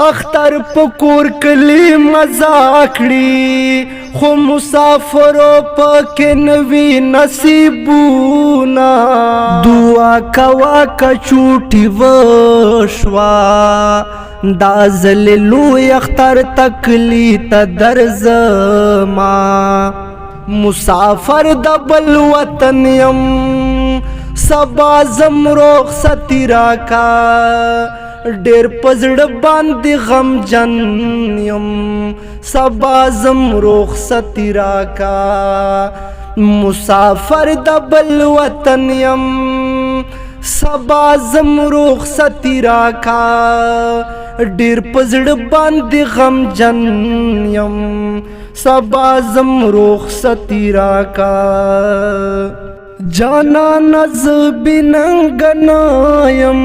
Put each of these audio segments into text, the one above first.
اختر پکور کلی مزا کړي خو مسافرو پکې نوي نصیبونا دعا کوا کچوټي وشوا دا زل لوی اختر تکلی ته درځما مسافر د بل وطن يم سبا زم رخصتي راکا ډېر پزړه باندې غم جن یم سبا زم رخصتي راکا مسافر د بل وطن یم سبا زم رخصتي راکا ډېر پزړه باندې غم جن یم سبا زم رخصتي راکا جانا نز بننګ نایم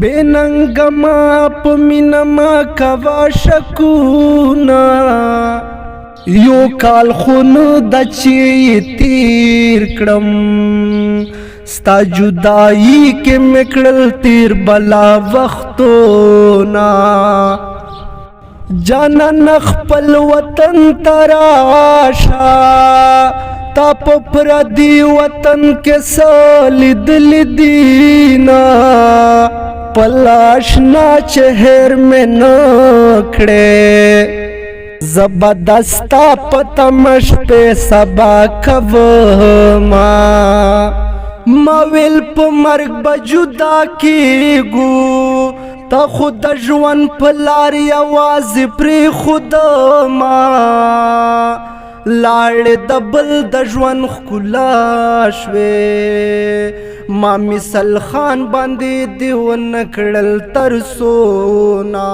بننګ ما پمینا ما کوا شکونا یو کال خون د چی تیر کړم ستا جدائی کې مکړل تیر بلا وختونا جانان خپل وطن تراشا تا پردی وطن کې سالد لدینا پلاشنا چهر میں نکڑے زبردستا پتمش پہ سبا کبما مویل پا مرگ بجدا کیگو تا خود جوان پلاری آواز پری خود ما لاړ دبل د ژوند ښکلا شوې ما مثل خان باندې دیو نکړل تر سونا